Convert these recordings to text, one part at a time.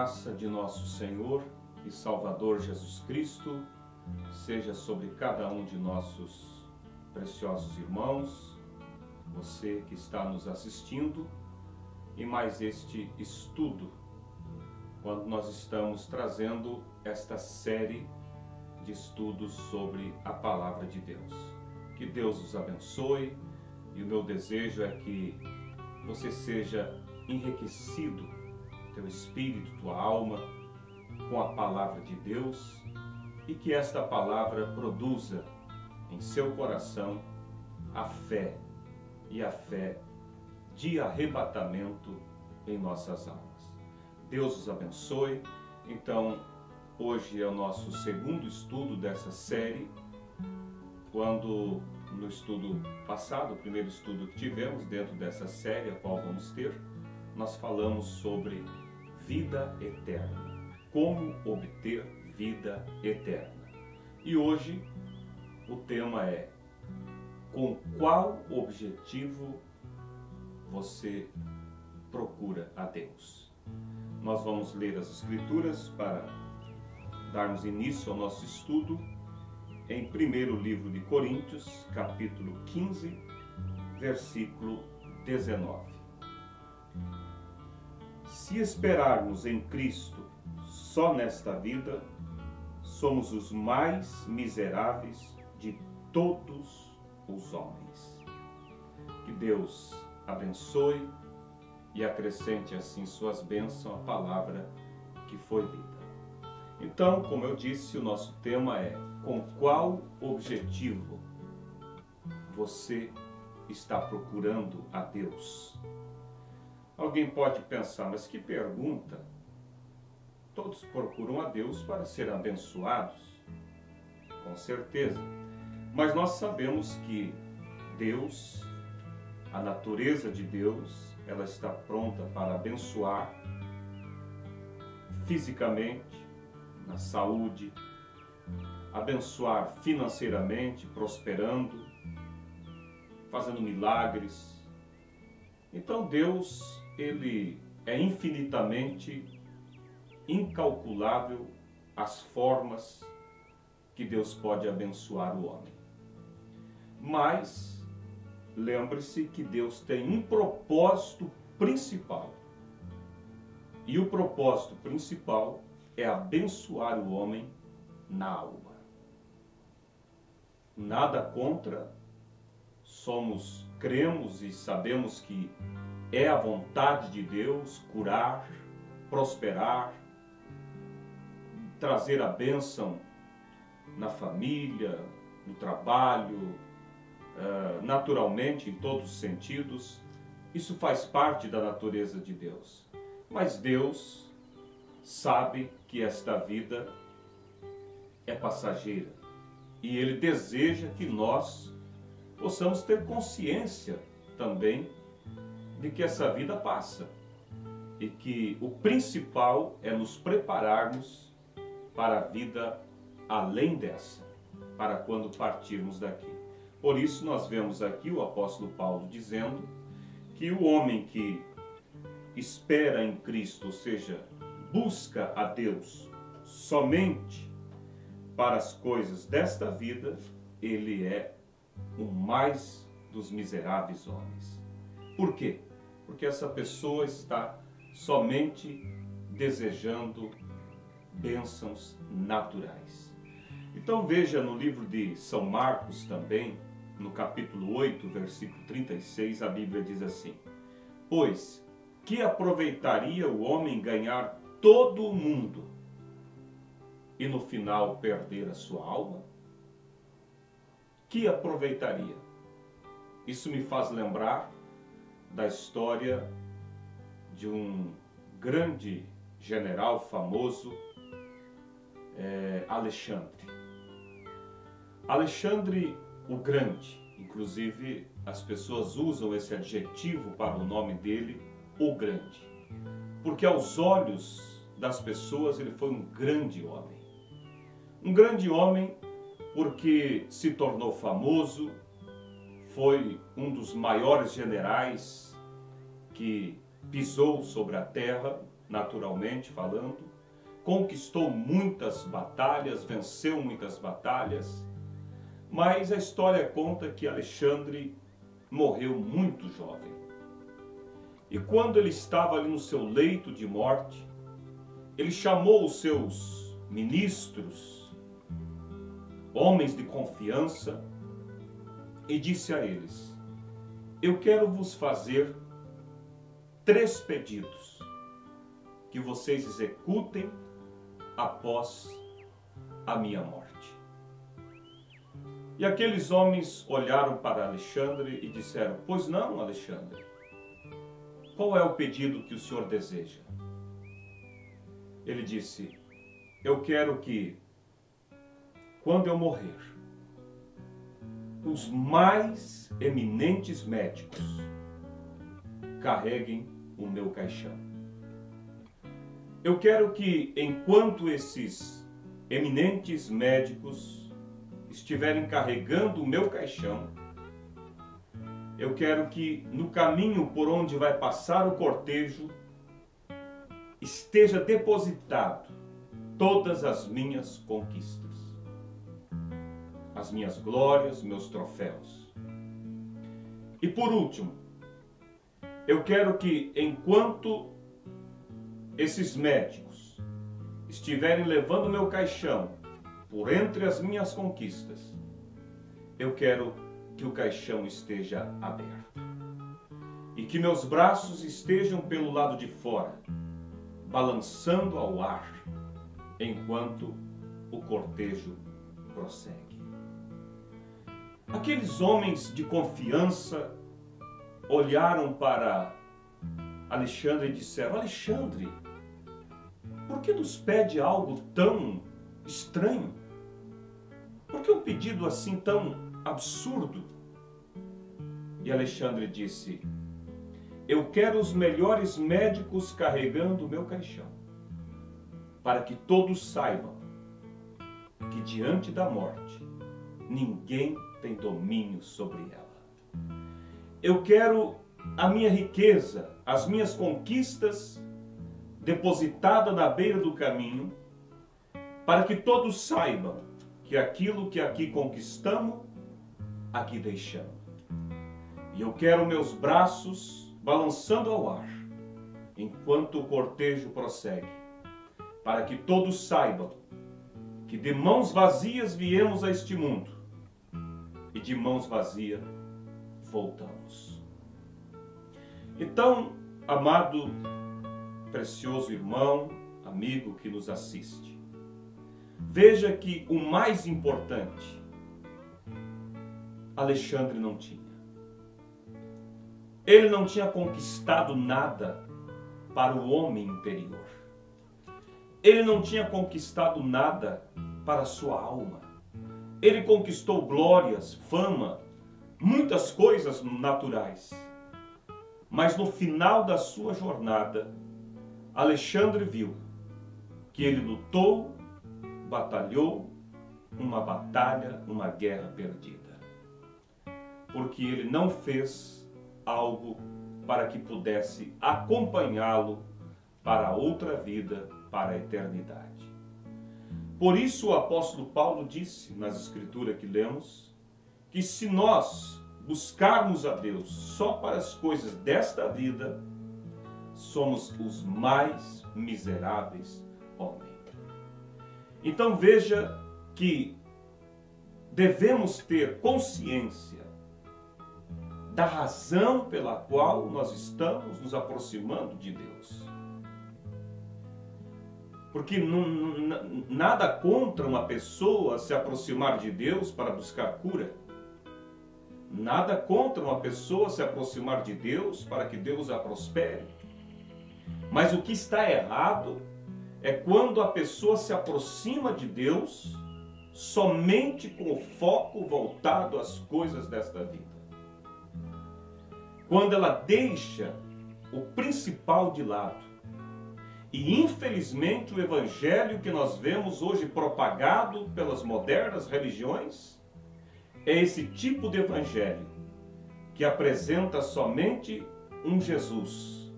graça de nosso Senhor e Salvador Jesus Cristo seja sobre cada um de nossos preciosos irmãos, você que está nos assistindo, e mais este estudo, quando nós estamos trazendo esta série de estudos sobre a Palavra de Deus. Que Deus os abençoe, e o meu desejo é que você seja enriquecido, teu espírito, tua alma, com a Palavra de Deus, e que esta palavra produza em seu coração a fé, e a fé de arrebatamento em nossas almas. Deus os abençoe. Então, hoje é o nosso segundo estudo dessa série, quando no estudo passado, o primeiro estudo que tivemos dentro dessa série, a qual vamos ter, nós falamos sobre vida eterna, como obter vida eterna. E hoje o tema é: com qual objetivo você procura a Deus? Nós vamos ler as Escrituras para darmos início ao nosso estudo em primeiro livro de Coríntios, capítulo 15, versículo 19. Se esperarmos em Cristo só nesta vida, somos os mais miseráveis de todos os homens. Que Deus abençoe e acrescente assim suas bênçãos à palavra que foi lida. Então, como eu disse, o nosso tema é: com qual objetivo você está procurando a Deus? Alguém pode pensar, mas que pergunta? Todos procuram a Deus para ser abençoados, com certeza. Mas nós sabemos que Deus, a natureza de Deus, ela está pronta para abençoar fisicamente, na saúde, abençoar financeiramente, prosperando, fazendo milagres. Então Deus, ele é infinitamente incalculável as formas que Deus pode abençoar o homem. Mas lembre-se que Deus tem um propósito principal. E o propósito principal é abençoar o homem na alma. Nada contra, cremos e sabemos que é a vontade de Deus curar, prosperar, trazer a bênção na família, no trabalho, naturalmente, em todos os sentidos. Isso faz parte da natureza de Deus. Mas Deus sabe que esta vida é passageira. E Ele deseja que nós possamos ter consciência também de que essa vida passa. E que o principal é nos prepararmos para a vida além dessa, para quando partirmos daqui. Por isso nós vemos aqui o apóstolo Paulo dizendo que o homem que espera em Cristo, ou seja, busca a Deus somente para as coisas desta vida, ele é o mais dos miseráveis homens. Por quê? Porque essa pessoa está somente desejando bênçãos naturais. Então veja no livro de São Marcos também, no capítulo 8, versículo 36, a Bíblia diz assim: pois que aproveitaria o homem ganhar todo o mundo e no final perder a sua alma? Que aproveitaria? Isso me faz lembrar da história de um grande general famoso, Alexandre. Alexandre o Grande, inclusive as pessoas usam esse adjetivo para o nome dele, o Grande, porque aos olhos das pessoas ele foi um grande homem. Um grande homem porque se tornou famoso, foi um dos maiores generais que pisou sobre a terra naturalmente falando, conquistou muitas batalhas, venceu muitas batalhas, mas a história conta que Alexandre morreu muito jovem. E quando ele estava ali no seu leito de morte, ele chamou os seus ministros, homens de confiança, e disse a eles: eu quero vos fazer 3 pedidos que vocês executem após a minha morte. E aqueles homens olharam para Alexandre e disseram: pois não, Alexandre, qual é o pedido que o senhor deseja? Ele disse: eu quero que, quando eu morrer, os mais eminentes médicos carreguem o meu caixão. Eu quero que, enquanto esses eminentes médicos estiverem carregando o meu caixão, eu quero que no caminho por onde vai passar o cortejo esteja depositado todas as minhas conquistas, as minhas glórias, meus troféus. E por último, eu quero que, enquanto esses médicos estiverem levando meu caixão por entre as minhas conquistas, eu quero que o caixão esteja aberto e que meus braços estejam pelo lado de fora, balançando ao ar, enquanto o cortejo prossegue. Aqueles homens de confiança olharam para Alexandre e disseram: Alexandre, por que nos pede algo tão estranho? Por que um pedido assim tão absurdo? E Alexandre disse: eu quero os melhores médicos carregando o meu caixão, para que todos saibam que diante da morte ninguém tem domínio sobre ela. Eu quero a minha riqueza, as minhas conquistas depositada na beira do caminho, para que todos saibam que aquilo que aqui conquistamos, aqui deixamos. E eu quero meus braços balançando ao ar, enquanto o cortejo prossegue, para que todos saibam que de mãos vazias viemos a este mundo e de mãos vazias voltamos. Então, amado, precioso irmão, amigo que nos assiste, veja que o mais importante, Alexandre não tinha. Ele não tinha conquistado nada para o homem interior. Ele não tinha conquistado nada para a sua alma. Ele conquistou glórias, fama, muitas coisas naturais. Mas no final da sua jornada, Alexandre viu que ele lutou, batalhou uma batalha, uma guerra perdida. Porque ele não fez algo para que pudesse acompanhá-lo para outra vida, para a eternidade. Por isso o apóstolo Paulo disse nas escrituras que lemos, que se nós buscarmos a Deus só para as coisas desta vida, somos os mais miseráveis homens. Então veja que devemos ter consciência da razão pela qual nós estamos nos aproximando de Deus. Porque nada contra uma pessoa se aproximar de Deus para buscar cura. Nada contra uma pessoa se aproximar de Deus para que Deus a prospere. Mas o que está errado é quando a pessoa se aproxima de Deus somente com o foco voltado às coisas desta vida. Quando ela deixa o principal de lado. E infelizmente o evangelho que nós vemos hoje propagado pelas modernas religiões é esse tipo de evangelho que apresenta somente um Jesus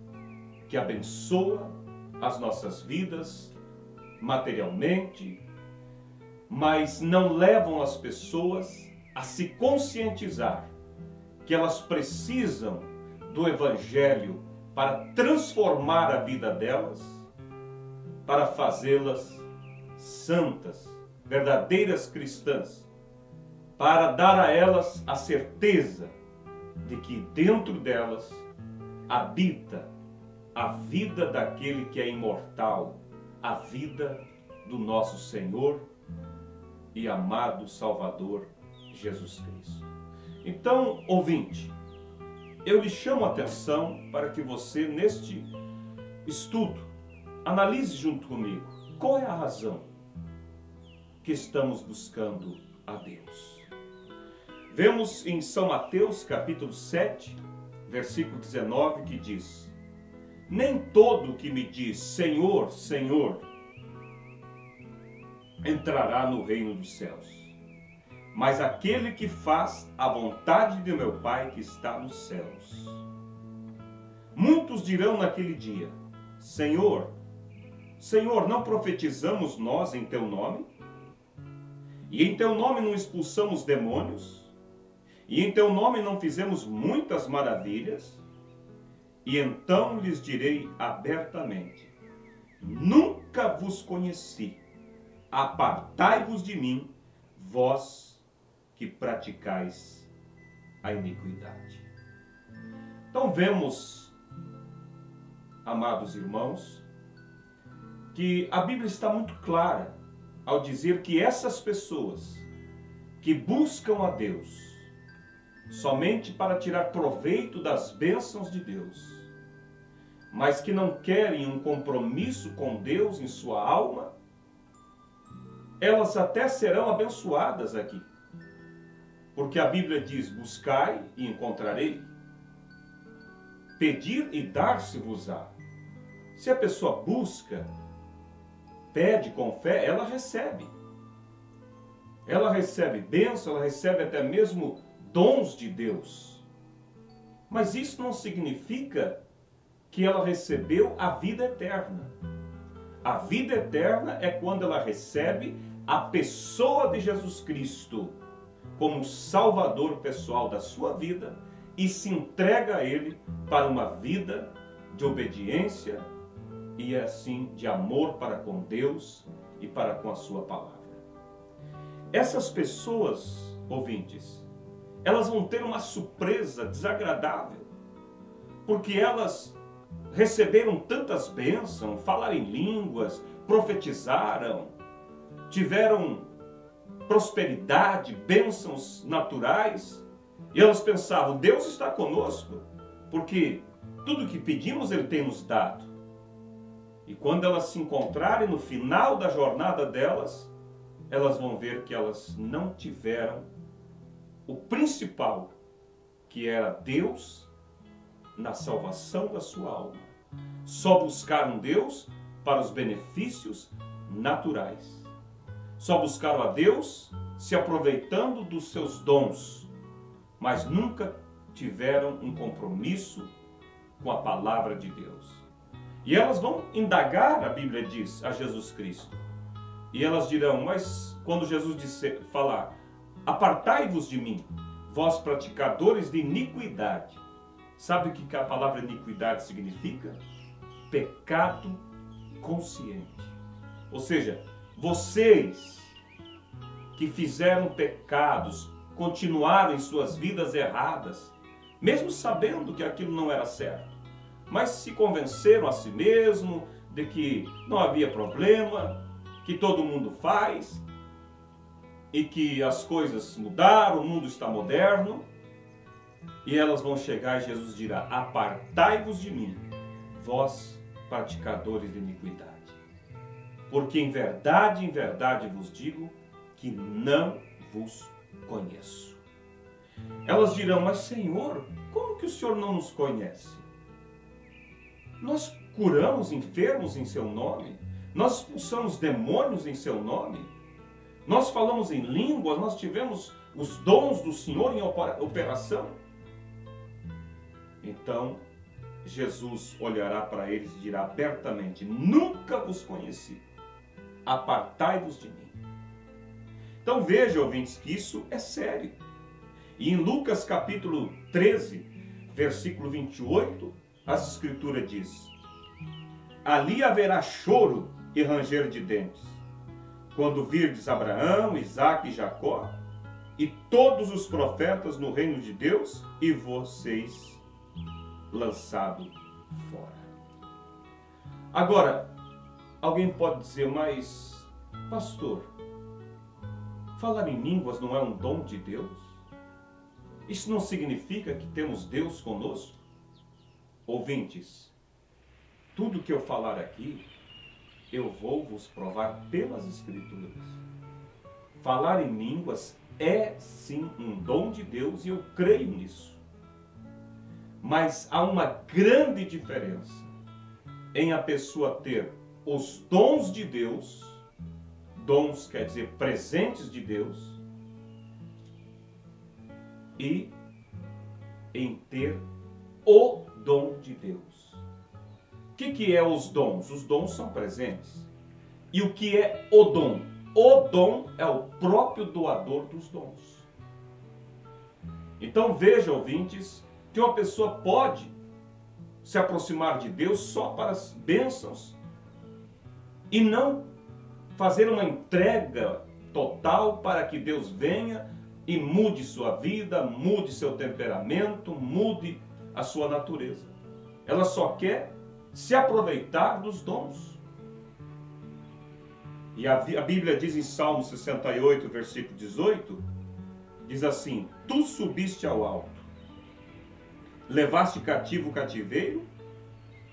que abençoa, as nossas vidas materialmente, mas não levam as pessoas a se conscientizar que elas precisam do Evangelho para transformar a vida delas, para fazê-las santas, verdadeiras cristãs, para dar a elas a certeza de que dentro delas habita a vida daquele que é imortal, a vida do nosso Senhor e amado Salvador Jesus Cristo. Então, ouvinte, eu lhe chamo a atenção para que você, neste estudo, analise junto comigo qual é a razão que estamos buscando a Deus. Vemos em São Mateus, capítulo 7, versículo 19, que diz: nem todo que me diz Senhor, Senhor, entrará no reino dos céus, mas aquele que faz a vontade de meu Pai que está nos céus. Muitos dirão naquele dia: Senhor, Senhor, não profetizamos nós em teu nome? E em teu nome não expulsamos demônios? E em teu nome não fizemos muitas maravilhas? E então lhes direi abertamente: nunca vos conheci. Apartai-vos de mim, vós que praticais a iniquidade. Então vemos, amados irmãos, que a Bíblia está muito clara ao dizer que essas pessoas que buscam a Deus somente para tirar proveito das bênçãos de Deus, mas que não querem um compromisso com Deus em sua alma, elas até serão abençoadas aqui. Porque a Bíblia diz: buscai e encontrarei, pedir e dar-se-vos-á. Se a pessoa busca, pede com fé, ela recebe. Ela recebe bênção, ela recebe até mesmo dons de Deus. Mas isso não significa que ela recebeu a vida eterna. A vida eterna é quando ela recebe a pessoa de Jesus Cristo como Salvador pessoal da sua vida e se entrega a Ele para uma vida de obediência e assim de amor para com Deus e para com a sua palavra. Essas pessoas, ouvintes, elas vão ter uma surpresa desagradável, porque elas receberam tantas bênçãos, falaram em línguas, profetizaram, tiveram prosperidade, bênçãos naturais, e elas pensavam: Deus está conosco, porque tudo que pedimos Ele tem nos dado. E quando elas se encontrarem no final da jornada delas, elas vão ver que elas não tiveram o principal, que era Deus na salvação da sua alma. Só buscaram Deus para os benefícios naturais. Só buscaram a Deus se aproveitando dos seus dons, mas nunca tiveram um compromisso com a palavra de Deus. E elas vão indagar, a Bíblia diz, a Jesus Cristo. E elas dirão: mas quando Jesus falar, apartai-vos de mim, vós praticadores de iniquidade. Sabe o que a palavra iniquidade significa? Pecado consciente. Ou seja, vocês que fizeram pecados, continuaram em suas vidas erradas, mesmo sabendo que aquilo não era certo, mas se convenceram a si mesmo de que não havia problema, que todo mundo faz, e que as coisas mudaram, o mundo está moderno, e elas vão chegar e Jesus dirá: apartai-vos de mim, vós praticadores de iniquidade, porque em verdade vos digo que não vos conheço. Elas dirão: mas Senhor, como que o Senhor não nos conhece? Nós curamos enfermos em seu nome, nós expulsamos demônios em seu nome, nós falamos em línguas, nós tivemos os dons do Senhor em operação. Então, Jesus olhará para eles e dirá abertamente: nunca vos conheci, apartai-vos de mim. Então veja, ouvintes, que isso é sério. E em Lucas capítulo 13, versículo 28, as Escrituras diz: ali haverá choro e ranger de dentes, quando virdes Abraão, Isaque e Jacó, e todos os profetas no reino de Deus, e vocês lançados fora. Agora, alguém pode dizer, mas, pastor, falar em línguas não é um dom de Deus? Isso não significa que temos Deus conosco? Ouvintes, tudo que eu falar aqui, eu vou vos provar pelas Escrituras. Falar em línguas é sim um dom de Deus e eu creio nisso. Mas há uma grande diferença em a pessoa ter os dons de Deus, dons quer dizer presentes de Deus, e em ter o dom de Deus. O que é os dons? Os dons são presentes. E o que é o dom? O dom é o próprio doador dos dons. Então veja, ouvintes, que uma pessoa pode se aproximar de Deus só para as bênçãos e não fazer uma entrega total para que Deus venha e mude sua vida, mude seu temperamento, mude a sua natureza. Ela só quer se aproveitar dos dons. E a Bíblia diz em Salmo 68, versículo 18, diz assim: tu subiste ao alto, levaste cativo o cativeiro,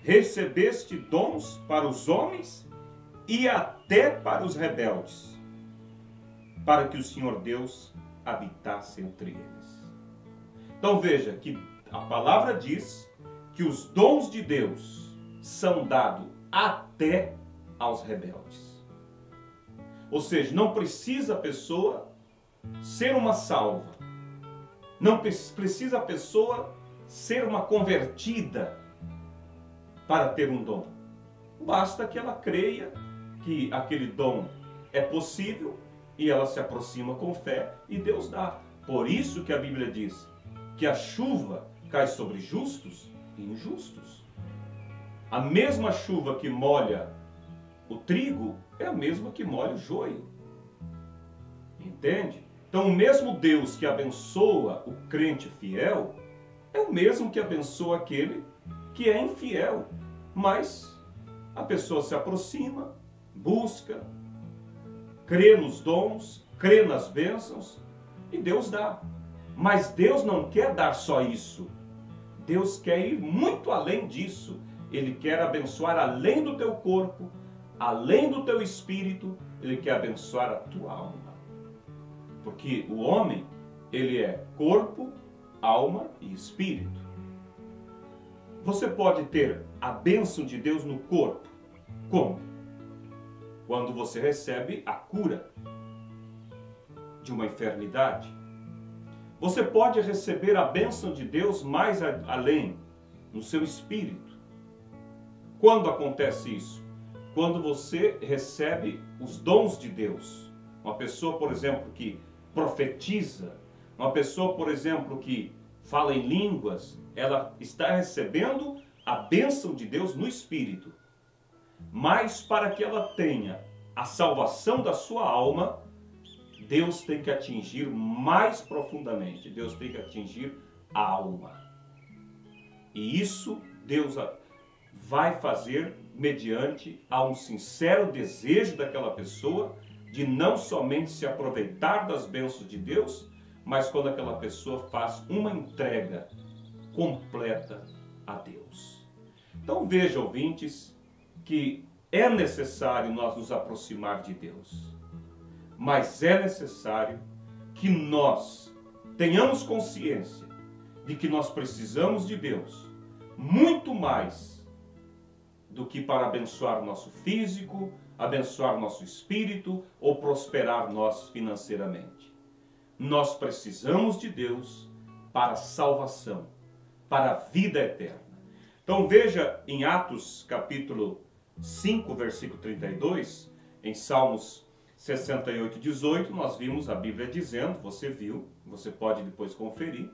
recebeste dons para os homens e até para os rebeldes, para que o Senhor Deus habitasse entre eles. Então veja que a palavra diz que os dons de Deus são dados até aos rebeldes. Ou seja, não precisa a pessoa ser uma salva, não precisa a pessoa ser uma convertida para ter um dom. Basta que ela creia que aquele dom é possível e ela se aproxima com fé e Deus dá. Por isso que a Bíblia diz que a chuva cai sobre justos e injustos. A mesma chuva que molha o trigo é a mesma que molha o joio. Entende? Então o mesmo Deus que abençoa o crente fiel é o mesmo que abençoa aquele que é infiel. Mas a pessoa se aproxima, busca, crê nos dons, crê nas bênçãos e Deus dá. Mas Deus não quer dar só isso. Deus quer ir muito além disso. Ele quer abençoar além do teu corpo, além do teu espírito, Ele quer abençoar a tua alma. Porque o homem, ele é corpo, alma e espírito. Você pode ter a bênção de Deus no corpo. Como? Quando você recebe a cura de uma enfermidade. Você pode receber a bênção de Deus mais além, no seu espírito. Quando acontece isso? Quando você recebe os dons de Deus. Uma pessoa, por exemplo, que profetiza, uma pessoa, por exemplo, que fala em línguas, ela está recebendo a bênção de Deus no espírito. Mas para que ela tenha a salvação da sua alma, Deus tem que atingir mais profundamente. Deus tem que atingir a alma. E isso Deus vai fazer mediante a um sincero desejo daquela pessoa de não somente se aproveitar das bênçãos de Deus, mas quando aquela pessoa faz uma entrega completa a Deus. Então veja, ouvintes, que é necessário nós nos aproximar de Deus, mas é necessário que nós tenhamos consciência de que nós precisamos de Deus muito mais do que para abençoar nosso físico, abençoar nosso espírito ou prosperar nós financeiramente. Nós precisamos de Deus para a salvação, para a vida eterna. Então veja em Atos capítulo 5, versículo 32, em Salmos 68, 18, nós vimos a Bíblia dizendo, você viu, você pode depois conferir,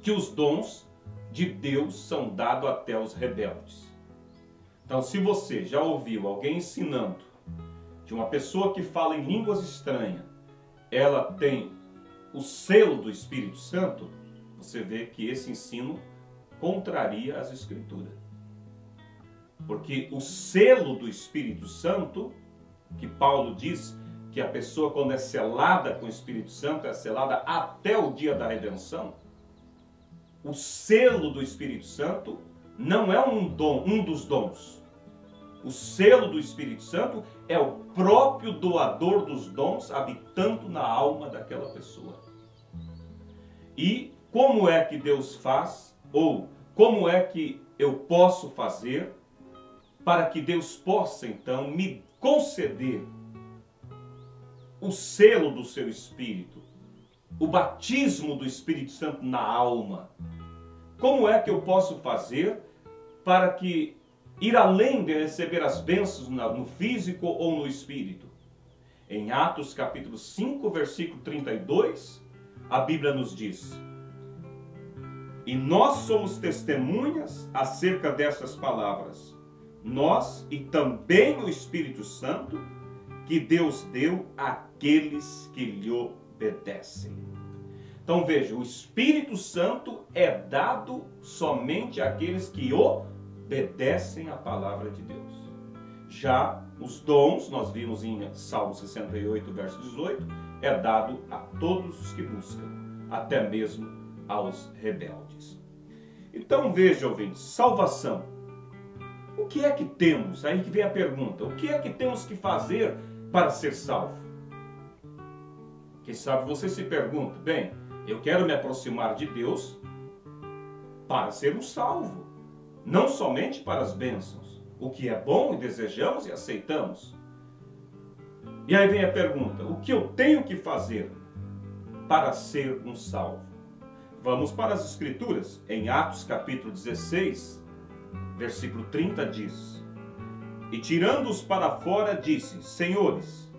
que os dons de Deus são dados até aos rebeldes. Então, se você já ouviu alguém ensinando de uma pessoa que fala em línguas estranhas, ela tem o selo do Espírito Santo, você vê que esse ensino contraria as Escrituras. Porque o selo do Espírito Santo, que Paulo diz que a pessoa, quando é selada com o Espírito Santo, é selada até o dia da redenção, o selo do Espírito Santo não é um dos dons. O selo do Espírito Santo é o próprio doador dos dons habitando na alma daquela pessoa. E como é que Deus faz, ou como é que eu posso fazer para que Deus possa então me conceder o selo do seu Espírito, o batismo do Espírito Santo na alma? Como é que eu posso fazer para que ir além de receber as bênçãos no físico ou no espírito? Em Atos capítulo 5, versículo 32, a Bíblia nos diz: e nós somos testemunhas acerca dessas palavras, nós e também o Espírito Santo, que Deus deu àqueles que lhe obedecem. Então veja, o Espírito Santo é dado somente àqueles que obedecem à palavra de Deus. Já os dons, nós vimos em Salmo 68, verso 18, é dado a todos os que buscam, até mesmo aos rebeldes. Então veja, ouvintes, salvação. O que é que temos? Aí que vem a pergunta. O que é que temos que fazer para ser salvo? Quem sabe você se pergunta, bem, eu quero me aproximar de Deus para ser um salvo, não somente para as bênçãos, o que é bom e desejamos e aceitamos. E aí vem a pergunta, o que eu tenho que fazer para ser um salvo? Vamos para as Escrituras. Em Atos capítulo 16, versículo 30 diz: e tirando-os para fora, disse: senhores,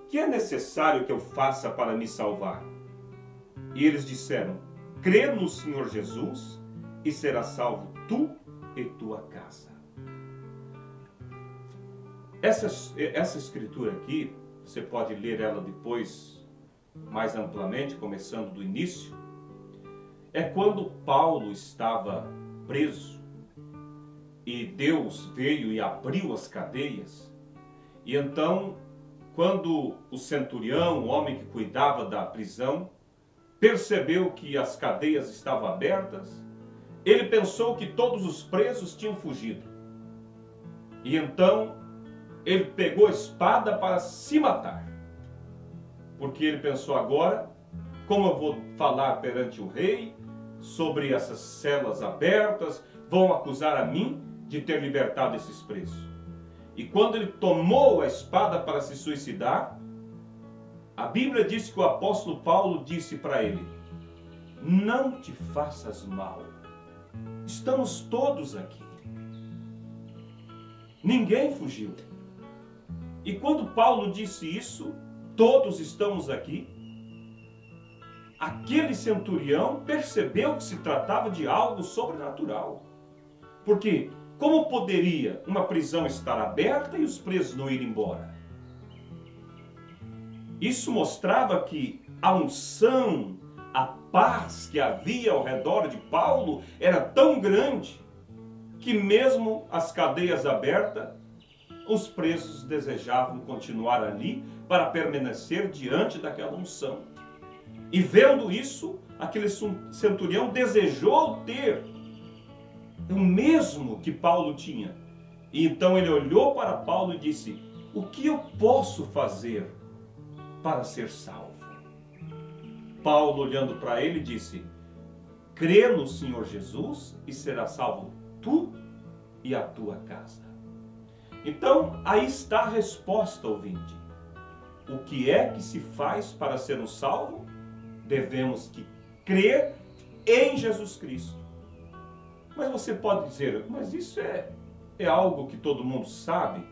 que é necessário que eu faça para me salvar? E eles disseram: crê no Senhor Jesus e serás salvo tu e tua casa. Essa escritura aqui, você pode ler ela depois mais amplamente, começando do início. É quando Paulo estava preso e Deus veio e abriu as cadeias. E então, quando o centurião, o homem que cuidava da prisão, percebeu que as cadeias estavam abertas, ele pensou que todos os presos tinham fugido. E então ele pegou a espada para se matar. Porque ele pensou, agora, como eu vou falar perante o rei sobre essas celas abertas, vão acusar a mim de ter libertado esses presos. E quando ele tomou a espada para se suicidar, a Bíblia diz que o apóstolo Paulo disse para ele: não te faças mal, estamos todos aqui, ninguém fugiu. E quando Paulo disse isso, todos estamos aqui, aquele centurião percebeu que se tratava de algo sobrenatural. Porque como poderia uma prisão estar aberta e os presos não irem embora? Isso mostrava que a unção, a paz que havia ao redor de Paulo era tão grande que mesmo as cadeias abertas, os presos desejavam continuar ali para permanecer diante daquela unção. E vendo isso, aquele centurião desejou ter o mesmo que Paulo tinha. E então ele olhou para Paulo e disse: o que eu posso fazer para ser salvo? Paulo, olhando para ele, disse: crê no Senhor Jesus e será salvo tu e a tua casa. Então, aí está a resposta, ouvinte. O que é que se faz para ser um salvo? Devemos que crer em Jesus Cristo. Mas você pode dizer, mas isso é algo que todo mundo sabe?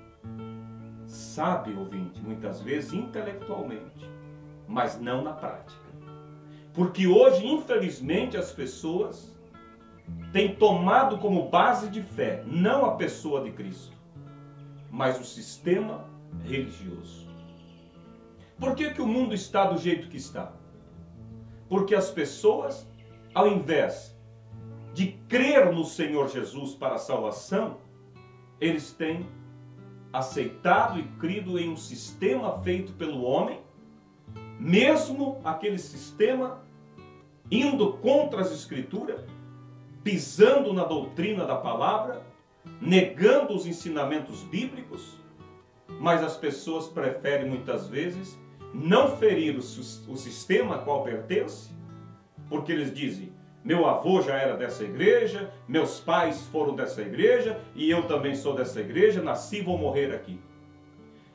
Sabe, ouvinte, muitas vezes intelectualmente, mas não na prática. Porque hoje, infelizmente, as pessoas têm tomado como base de fé, não a pessoa de Cristo, mas o sistema religioso. Por que que o mundo está do jeito que está? Porque as pessoas, ao invés de crer no Senhor Jesus para a salvação, eles têm aceitado e crido em um sistema feito pelo homem, mesmo aquele sistema indo contra as Escrituras, pisando na doutrina da palavra, negando os ensinamentos bíblicos, mas as pessoas preferem muitas vezes não ferir o sistema a qual pertence, porque eles dizem, meu avô já era dessa igreja, meus pais foram dessa igreja, e eu também sou dessa igreja, nasci e vou morrer aqui.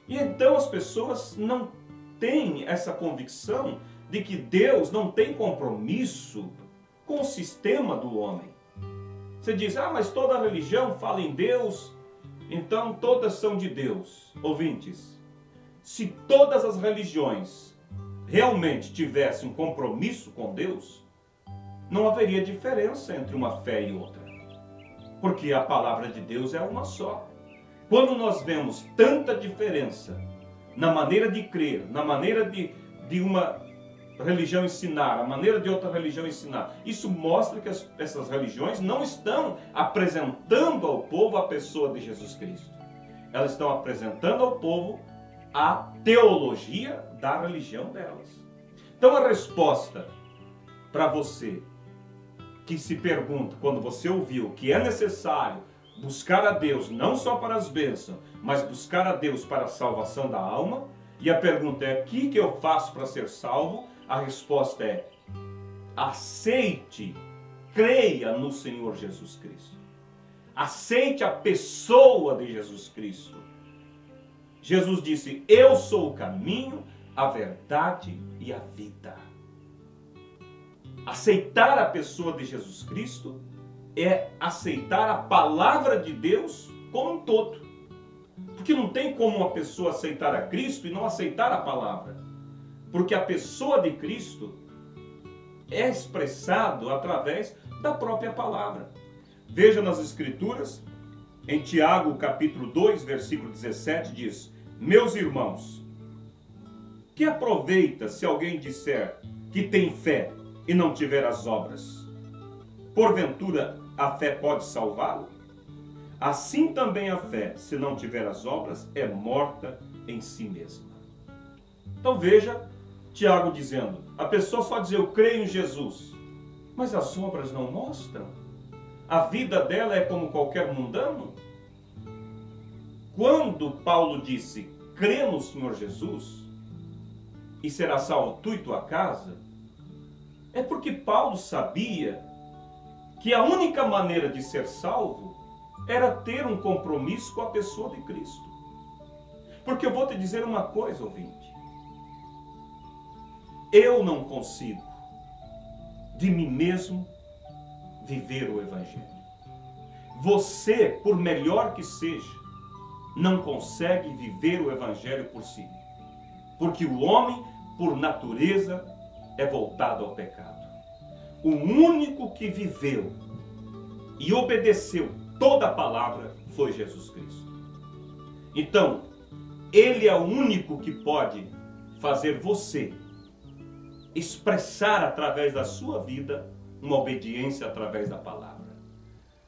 E então as pessoas não têm essa convicção de que Deus não tem compromisso com o sistema do homem. Você diz, mas toda religião fala em Deus, então todas são de Deus. Ouvintes, se todas as religiões realmente tivessem um compromisso com Deus, não haveria diferença entre uma fé e outra. Porque a palavra de Deus é uma só. Quando nós vemos tanta diferença na maneira de crer, na maneira de uma religião ensinar, a maneira de outra religião ensinar, isso mostra que essas religiões não estão apresentando ao povo a pessoa de Jesus Cristo. Elas estão apresentando ao povo a teologia da religião delas. Então a resposta para você que se pergunta, quando você ouviu que é necessário buscar a Deus não só para as bênçãos, mas buscar a Deus para a salvação da alma, e a pergunta é, o que eu faço para ser salvo? A resposta é, aceite, creia no Senhor Jesus Cristo. Aceite a pessoa de Jesus Cristo. Jesus disse, eu sou o caminho, a verdade e a vida. Aceitar a pessoa de Jesus Cristo é aceitar a palavra de Deus como um todo. Porque não tem como uma pessoa aceitar a Cristo e não aceitar a palavra. Porque a pessoa de Cristo é expressado através da própria palavra. Veja nas Escrituras, em Tiago capítulo 2, versículo 17, diz, meus irmãos, que aproveita se alguém disser que tem fé e não tiver as obras? Porventura a fé pode salvá-lo? Assim também a fé, se não tiver as obras, é morta em si mesma. Então veja Tiago dizendo, a pessoa só diz eu creio em Jesus, mas as obras não mostram. A vida dela é como qualquer mundano. Quando Paulo disse, crê no Senhor Jesus e será salvo tu e tua casa, é porque Paulo sabia que a única maneira de ser salvo era ter um compromisso com a pessoa de Cristo. Porque eu vou te dizer uma coisa, ouvinte. Eu não consigo, de mim mesmo, viver o Evangelho. Você, por melhor que seja, não consegue viver o Evangelho por si. Porque o homem, por natureza, é voltado ao pecado. O único que viveu e obedeceu toda a palavra foi Jesus Cristo. Então, Ele é o único que pode fazer você expressar através da sua vida uma obediência através da palavra.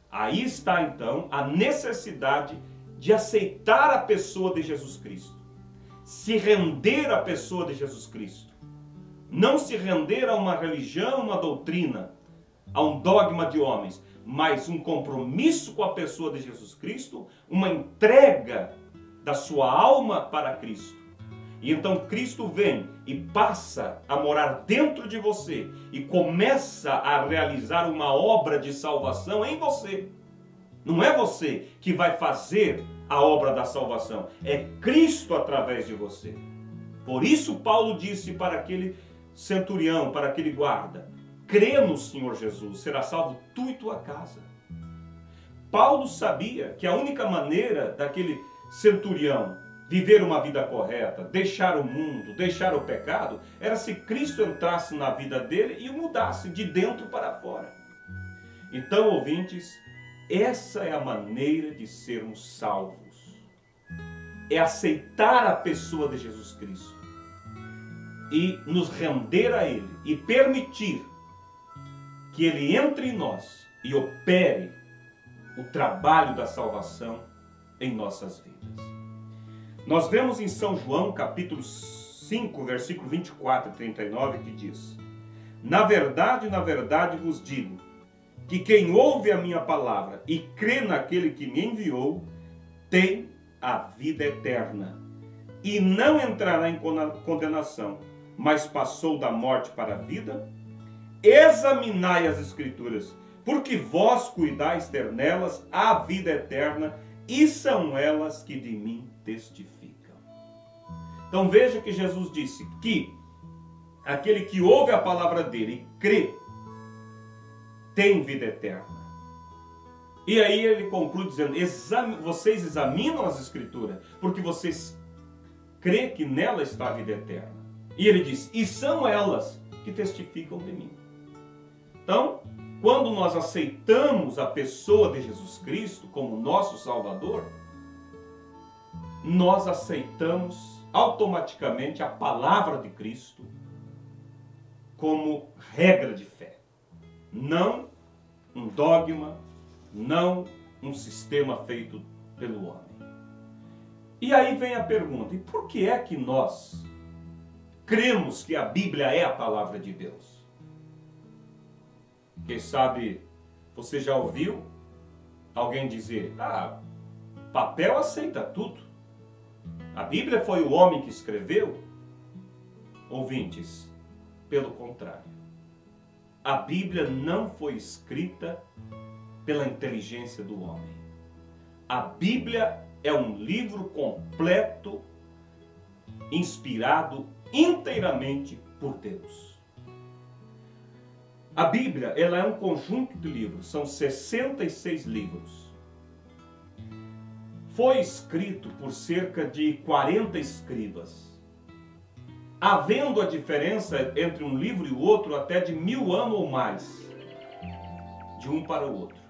Aí está então a necessidade de aceitar a pessoa de Jesus Cristo, se render à pessoa de Jesus Cristo, não se render a uma religião, uma doutrina, a um dogma de homens, mas um compromisso com a pessoa de Jesus Cristo, uma entrega da sua alma para Cristo. E então Cristo vem e passa a morar dentro de você e começa a realizar uma obra de salvação em você. Não é você que vai fazer a obra da salvação, é Cristo através de você. Por isso Paulo disse para aquele centurião, para aquele guarda, crê no Senhor Jesus, será salvo tu e tua casa. Paulo sabia que a única maneira daquele centurião viver uma vida correta, deixar o mundo, deixar o pecado, era se Cristo entrasse na vida dele e o mudasse de dentro para fora. Então, ouvintes, essa é a maneira de sermos salvos. É aceitar a pessoa de Jesus Cristo e nos render a Ele e permitir que Ele entre em nós e opere o trabalho da salvação em nossas vidas. Nós vemos em São João, capítulo 5, versículo 24 e 39, que diz: na verdade vos digo, que quem ouve a minha palavra e crê naquele que me enviou, tem a vida eterna, e não entrará em condenação, mas passou da morte para a vida. Examinai as Escrituras, porque vós cuidais ter nelas a vida eterna, e são elas que de mim testificam. Então veja que Jesus disse que aquele que ouve a palavra dele e crê, tem vida eterna. E aí ele conclui dizendo, vocês examinam as Escrituras, porque vocês crê que nela está a vida eterna. E ele diz, e são elas que testificam de mim. Então, quando nós aceitamos a pessoa de Jesus Cristo como nosso Salvador, nós aceitamos automaticamente a palavra de Cristo como regra de fé. Não um dogma, não um sistema feito pelo homem. E aí vem a pergunta, e por que é que nós cremos que a Bíblia é a palavra de Deus? Quem sabe você já ouviu alguém dizer, papel aceita tudo. A Bíblia foi o homem que escreveu? Ouvintes, pelo contrário. A Bíblia não foi escrita pela inteligência do homem. A Bíblia é um livro completo, inspirado inteiramente por Deus. A Bíblia, ela é um conjunto de livros, são 66 livros. Foi escrito por cerca de 40 escribas, havendo a diferença entre um livro e o outro até de 1000 anos ou mais, de um para o outro.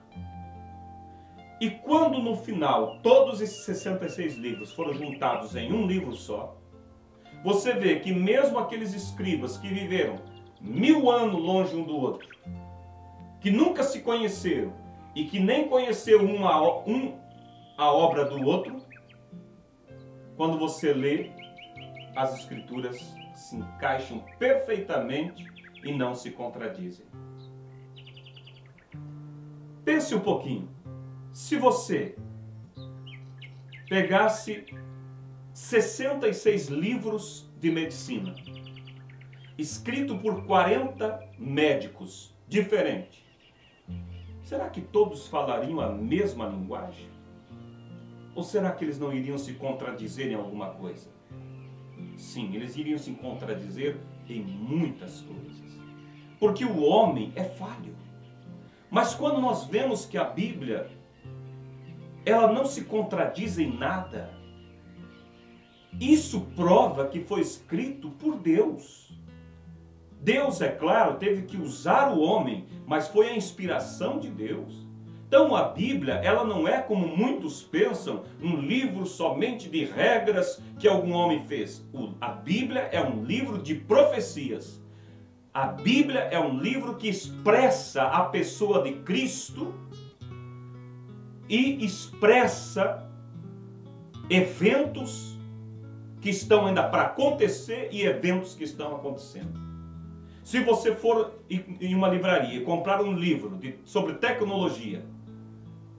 E quando no final todos esses 66 livros foram juntados em um livro só, você vê que mesmo aqueles escribas que viveram 1000 anos longe um do outro, que nunca se conheceram e que nem conheceram a obra do outro, quando você lê, as Escrituras se encaixam perfeitamente e não se contradizem. Pense um pouquinho. Se você pegasse 66 livros de medicina, escrito por 40 médicos diferentes, será que todos falariam a mesma linguagem? Ou será que eles não iriam se contradizer em alguma coisa? Sim, eles iriam se contradizer em muitas coisas. Porque o homem é falho. Mas quando nós vemos que a Bíblia, ela não se contradiz em nada, isso prova que foi escrito por Deus. Deus, é claro, teve que usar o homem, mas foi a inspiração de Deus. Então a Bíblia, ela não é, como muitos pensam, um livro somente de regras que algum homem fez. A Bíblia é um livro de profecias. A Bíblia é um livro que expressa a pessoa de Cristo e expressa eventos que estão ainda para acontecer e eventos que estão acontecendo. Se você for em uma livraria e comprar um livro sobre tecnologia,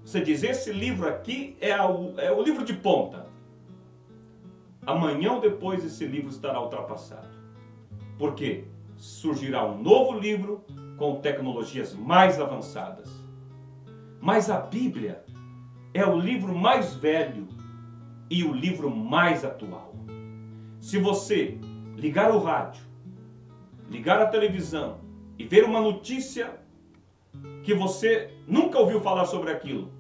você diz, esse livro aqui é o livro de ponta. Amanhã ou depois esse livro estará ultrapassado. Por quê? Surgirá um novo livro com tecnologias mais avançadas. Mas a Bíblia é o livro mais velho e o livro mais atual. Se você ligar o rádio, ligar a televisão e ver uma notícia que você nunca ouviu falar sobre aquilo,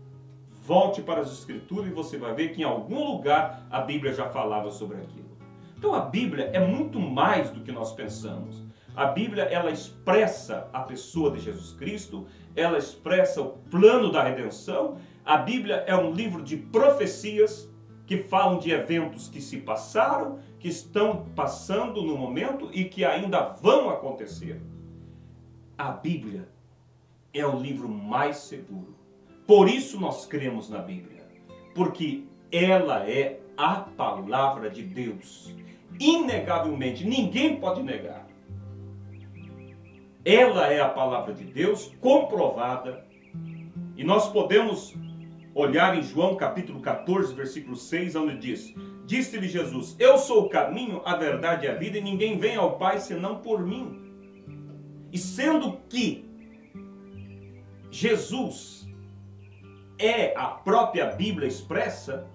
volte para as Escrituras e você vai ver que em algum lugar a Bíblia já falava sobre aquilo. Então a Bíblia é muito mais do que nós pensamos. A Bíblia, ela expressa a pessoa de Jesus Cristo, ela expressa o plano da redenção. A Bíblia é um livro de profecias que falam de eventos que se passaram, que estão passando no momento e que ainda vão acontecer. A Bíblia é o livro mais seguro. Por isso nós cremos na Bíblia, porque ela é a palavra de Deus. Inegavelmente, ninguém pode negar. Ela é a palavra de Deus comprovada. E nós podemos olhar em João capítulo 14, versículo 6, onde diz: Disse-lhe Jesus, eu sou o caminho, a verdade e a vida, e ninguém vem ao Pai senão por mim. E sendo que Jesus é a própria Bíblia expressa,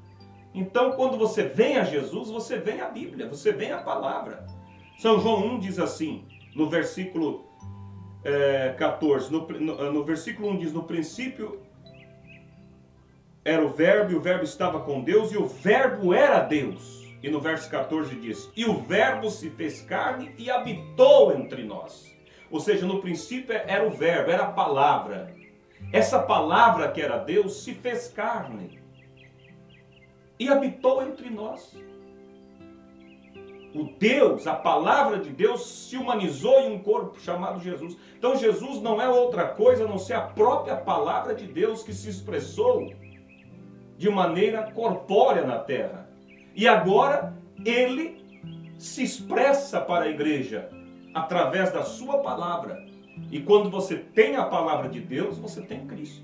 então quando você vem a Jesus, você vem à Bíblia, você vem à palavra. São João 1 diz assim, no versículo 14, no versículo 1 diz, no princípio era o verbo, e o verbo estava com Deus, e o verbo era Deus. E no verso 14 diz, e o verbo se fez carne e habitou entre nós. Ou seja, no princípio era o verbo, era a palavra. Essa palavra que era Deus se fez carne e habitou entre nós. O Deus, a palavra de Deus se humanizou em um corpo chamado Jesus. Então Jesus não é outra coisa a não ser a própria palavra de Deus que se expressou de maneira corpórea na terra. E agora ele se expressa para a igreja através da sua palavra. E quando você tem a palavra de Deus, você tem Cristo.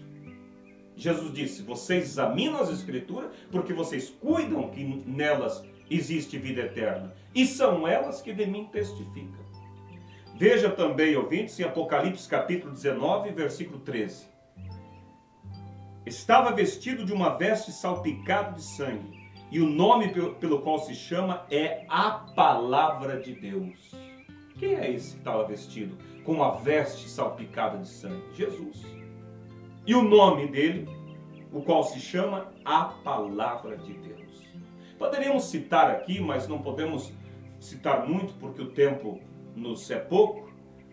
Jesus disse, vocês examinam as Escrituras porque vocês cuidam que nelas existe vida eterna. E são elas que de mim testificam. Veja também, ouvintes, em Apocalipse capítulo 19, versículo 13. Estava vestido de uma veste salpicada de sangue, e o nome pelo qual se chama é a Palavra de Deus. Quem é esse que estava vestido com a veste salpicada de sangue? Jesus. E o nome dele, o qual se chama a Palavra de Deus. Poderíamos citar aqui, mas não podemos citar muito porque o tempo nos é pouco.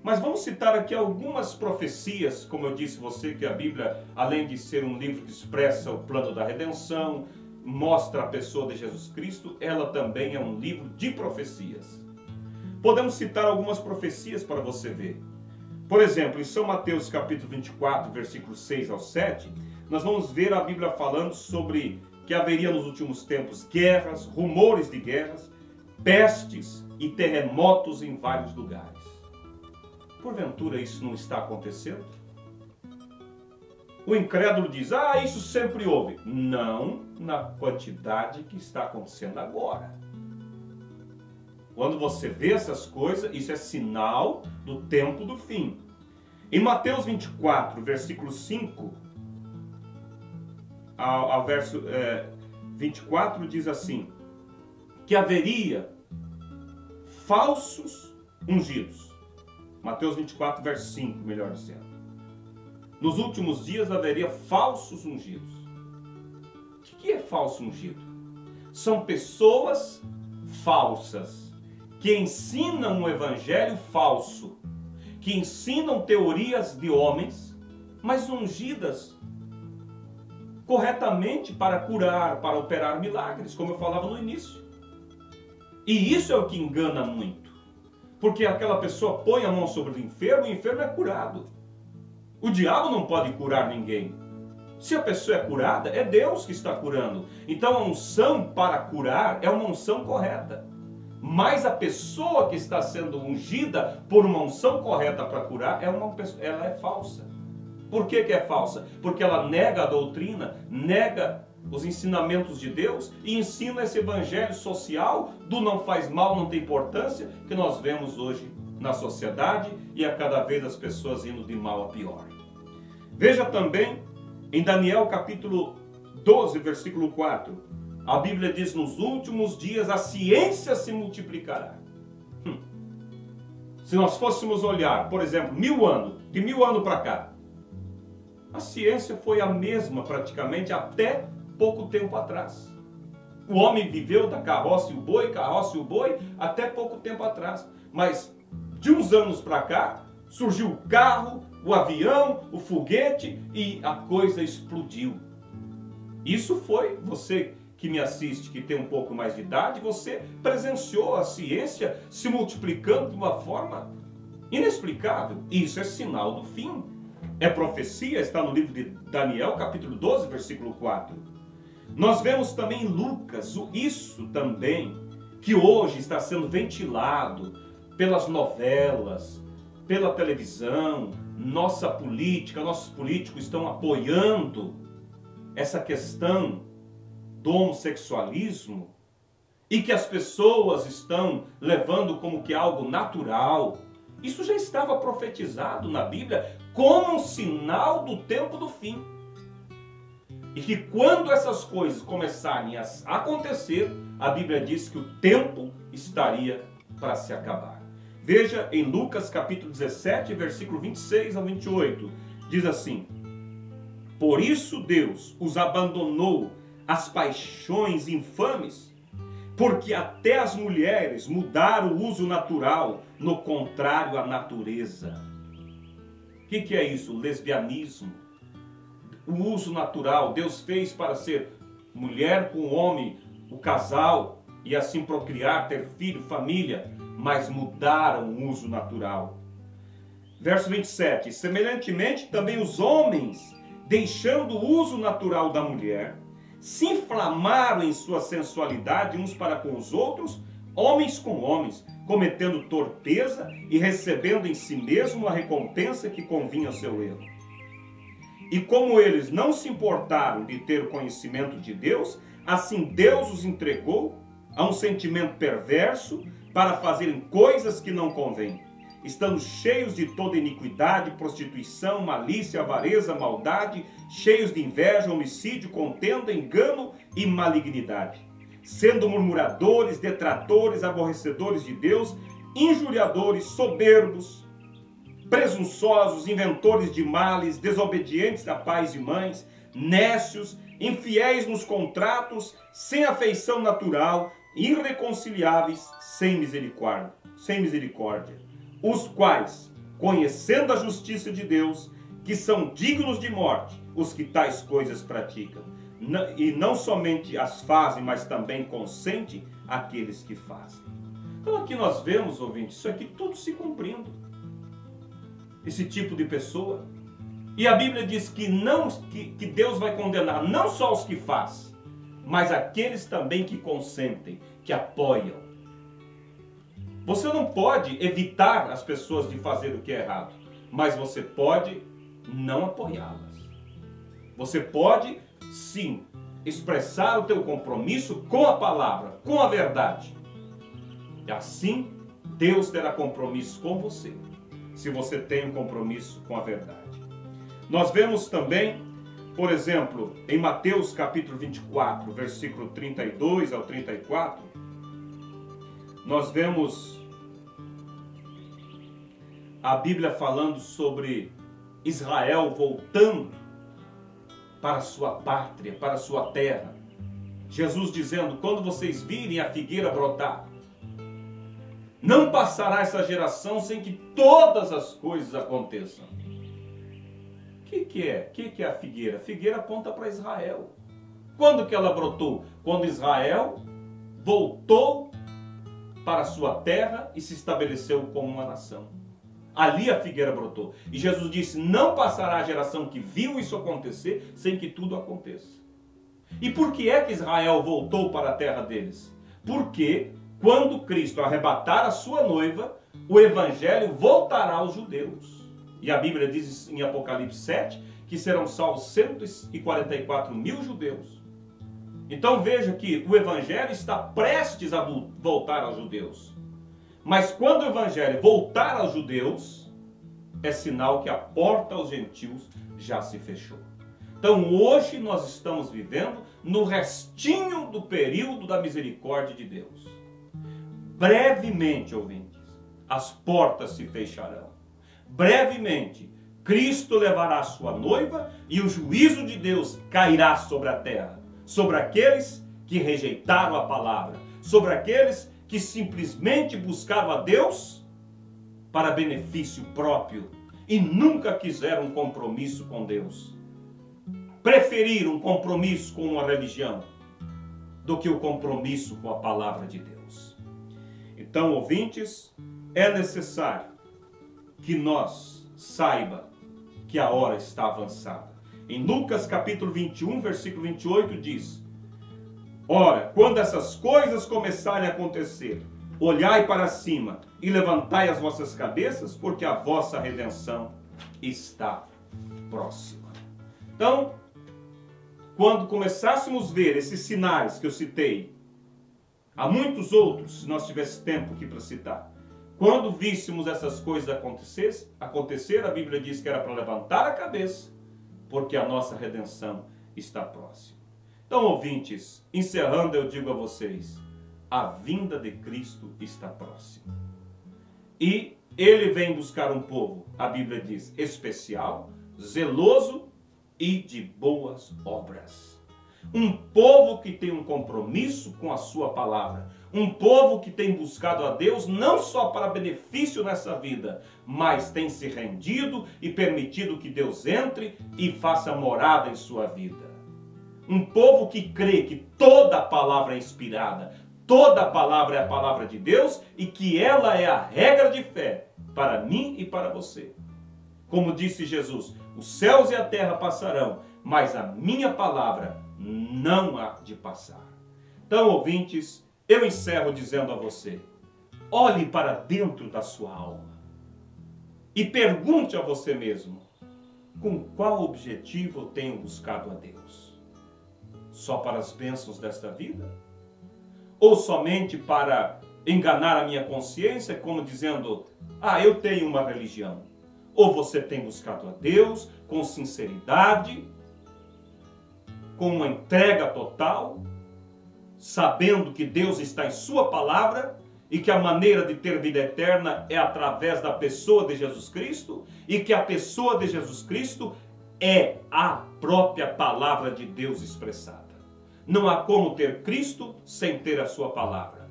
Mas vamos citar aqui algumas profecias, como eu disse a você, que a Bíblia, além de ser um livro que expressa o plano da redenção, mostra a pessoa de Jesus Cristo, ela também é um livro de profecias. Podemos citar algumas profecias para você ver. Por exemplo, em São Mateus capítulo 24, versículos 6 ao 7, nós vamos ver a Bíblia falando sobre que haveria nos últimos tempos guerras, rumores de guerras, pestes e terremotos em vários lugares. Porventura isso não está acontecendo? O incrédulo diz, isso sempre houve. Não na quantidade que está acontecendo agora. Quando você vê essas coisas, isso é sinal do tempo do fim. Em Mateus 24, versículo 5, ao verso 24, diz assim, que haveria falsos ungidos. Mateus 24, verso 5, melhor dizendo. Nos últimos dias haveria falsos ungidos. O que é falso ungido? São pessoas falsas que ensinam um evangelho falso, que ensinam teorias de homens, mas ungidas corretamente para curar, para operar milagres, como eu falava no início. E isso é o que engana muito. Porque aquela pessoa põe a mão sobre o enfermo é curado. O diabo não pode curar ninguém. Se a pessoa é curada, é Deus que está curando. Então a unção para curar é uma unção correta. Mas a pessoa que está sendo ungida por uma unção correta para curar, ela é falsa. Por que é falsa? Porque ela nega a doutrina, nega os ensinamentos de Deus e ensina esse evangelho social do não faz mal, não tem importância, que nós vemos hoje na sociedade e a cada vez as pessoas indo de mal a pior. Veja também em Daniel capítulo 12, versículo 4, a Bíblia diz, nos últimos dias a ciência se multiplicará. Se nós fôssemos olhar, por exemplo, de 1000 anos para cá, A ciência foi a mesma praticamente até pouco tempo atrás. O homem viveu da carroça e o boi, até pouco tempo atrás. Mas de uns anos para cá, surgiu o carro, o avião, o foguete e a coisa explodiu. Isso foi, você que me assiste, que tem um pouco mais de idade, você presenciou a ciência se multiplicando de uma forma inexplicável. Isso é sinal do fim. É profecia, está no livro de Daniel, capítulo 12, versículo 4. Nós vemos também em Lucas, isso também, que hoje está sendo ventilado pelas novelas, pela televisão, nossa política, nossos políticos estão apoiando essa questão do homossexualismo e que as pessoas estão levando como que algo natural. Isso já estava profetizado na Bíblia como um sinal do tempo do fim. E que quando essas coisas começarem a acontecer, a Bíblia diz que o tempo estaria para se acabar. Veja em Lucas capítulo 17, versículo 26 ao 28. Diz assim: por isso Deus os abandonou às paixões infames, porque até as mulheres mudaram o uso natural, no contrário à natureza. O que é isso? Lesbianismo. O uso natural, Deus fez para ser mulher com homem, o casal, e assim procriar, ter filho, família, mas mudaram o uso natural. Verso 27, semelhantemente também os homens, deixando o uso natural da mulher, se inflamaram em sua sensualidade uns para com os outros, homens com homens, cometendo torpeza e recebendo em si mesmo a recompensa que convinha ao seu erro. E como eles não se importaram de ter o conhecimento de Deus, assim Deus os entregou a um sentimento perverso para fazerem coisas que não convêm, estando cheios de toda iniquidade, prostituição, malícia, avareza, maldade, cheios de inveja, homicídio, contenda, engano e malignidade, sendo murmuradores, detratores, aborrecedores de Deus, injuriadores, soberbos, presunçosos, inventores de males, desobedientes a pais e mães, nécios, infiéis nos contratos, sem afeição natural, irreconciliáveis, sem misericórdia, os quais, conhecendo a justiça de Deus, que são dignos de morte, os que tais coisas praticam, e não somente as fazem, mas também consentem aqueles que fazem. Então aqui nós vemos, ouvintes, isso aqui tudo se cumprindo. Esse tipo de pessoa. E a Bíblia diz que Deus vai condenar não só os que fazem, mas aqueles também que consentem, que apoiam. Você não pode evitar as pessoas de fazer o que é errado, mas você pode não apoiá-las. Você pode, sim, expressar o teu compromisso com a palavra, com a verdade. E assim, Deus terá compromisso com você, se você tem um compromisso com a verdade. Nós vemos também, por exemplo, em Mateus capítulo 24, versículo 32 ao 34, nós vemos a Bíblia falando sobre Israel voltando para a sua pátria, para a sua terra. Jesus dizendo, quando vocês virem a figueira brotar, não passará essa geração sem que todas as coisas aconteçam. O que é? O que é a figueira? A figueira aponta para Israel. Quando que ela brotou? Quando Israel voltou para a sua terra e se estabeleceu como uma nação. Ali a figueira brotou. E Jesus disse, não passará a geração que viu isso acontecer sem que tudo aconteça. E por que é que Israel voltou para a terra deles? Porque quando Cristo arrebatar a sua noiva, o evangelho voltará aos judeus. E a Bíblia diz em Apocalipse 7 que serão salvos 144 mil judeus. Então veja que o evangelho está prestes a voltar aos judeus. Mas quando o evangelho voltar aos judeus, é sinal que a porta aos gentios já se fechou. Então hoje nós estamos vivendo no restinho do período da misericórdia de Deus. Brevemente, ouvintes, as portas se fecharão. Brevemente, Cristo levará a sua noiva e o juízo de Deus cairá sobre a terra, sobre aqueles que rejeitaram a palavra, sobre aqueles que simplesmente buscaram a Deus para benefício próprio e nunca quiseram um compromisso com Deus. Preferiram um compromisso com uma religião do que o compromisso com a palavra de Deus. Então, ouvintes, é necessário que nós saiba que a hora está avançada. Em Lucas capítulo 21, versículo 28 diz: ora, quando essas coisas começarem a acontecer, olhai para cima e levantai as vossas cabeças, porque a vossa redenção está próxima. Então, quando começássemos a ver esses sinais que eu citei, há muitos outros, se nós tivéssemos tempo aqui para citar, quando víssemos essas coisas acontecer, a Bíblia diz que era para levantar a cabeça, porque a nossa redenção está próxima. Então, ouvintes, encerrando, eu digo a vocês, a vinda de Cristo está próxima. E ele vem buscar um povo, a Bíblia diz, especial, zeloso e de boas obras. Um povo que tem um compromisso com a sua palavra. Um povo que tem buscado a Deus não só para benefício nessa vida, mas tem se rendido e permitido que Deus entre e faça morada em sua vida. Um povo que crê que toda a palavra é inspirada, toda a palavra é a palavra de Deus e que ela é a regra de fé para mim e para você. Como disse Jesus, os céus e a terra passarão, mas a minha palavra não há de passar. Então, ouvintes, eu encerro dizendo a você, olhe para dentro da sua alma e pergunte a você mesmo, com qual objetivo eu tenho buscado a Deus? Só para as bênçãos desta vida? Ou somente para enganar a minha consciência, como dizendo, eu tenho uma religião? Ou você tem buscado a Deus com sinceridade, com uma entrega total, sabendo que Deus está em sua palavra e que a maneira de ter vida eterna é através da pessoa de Jesus Cristo e que a pessoa de Jesus Cristo é a própria palavra de Deus expressada. Não há como ter Cristo sem ter a sua palavra.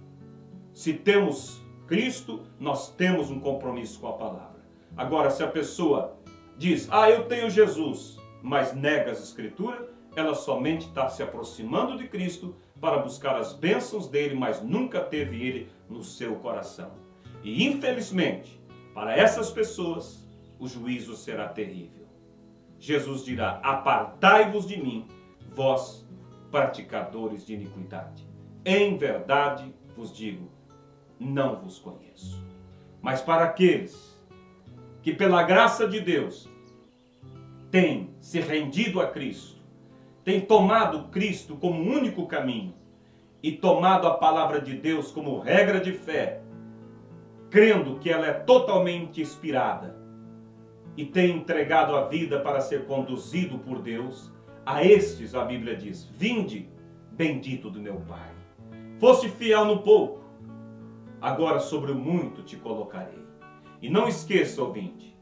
Se temos Cristo, nós temos um compromisso com a palavra. Agora, se a pessoa diz, eu tenho Jesus, mas nega as Escrituras, ela somente está se aproximando de Cristo para buscar as bênçãos dele, mas nunca teve ele no seu coração. E infelizmente, para essas pessoas, o juízo será terrível. Jesus dirá, apartai-vos de mim, vós praticadores de iniquidade. Em verdade vos digo, não vos conheço. Mas para aqueles que pela graça de Deus têm se rendido a Cristo, têm tomado Cristo como único caminho e tomado a palavra de Deus como regra de fé, crendo que ela é totalmente inspirada e tem entregado a vida para ser conduzido por Deus, a estes a Bíblia diz, vinde, bendito do meu Pai. Foste fiel no pouco, agora sobre o muito te colocarei. E não esqueça, ouvinte,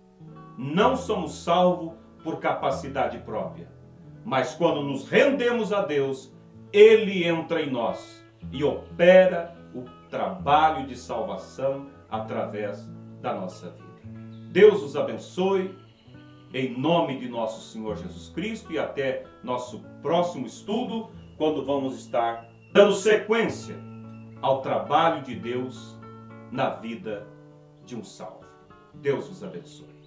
não somos salvos por capacidade própria, mas quando nos rendemos a Deus, Ele entra em nós e opera o trabalho de salvação através da nossa vida. Deus os abençoe, em nome de nosso Senhor Jesus Cristo, e até nosso próximo estudo, quando vamos estar dando sequência ao trabalho de Deus na vida de um salvo. Deus os abençoe.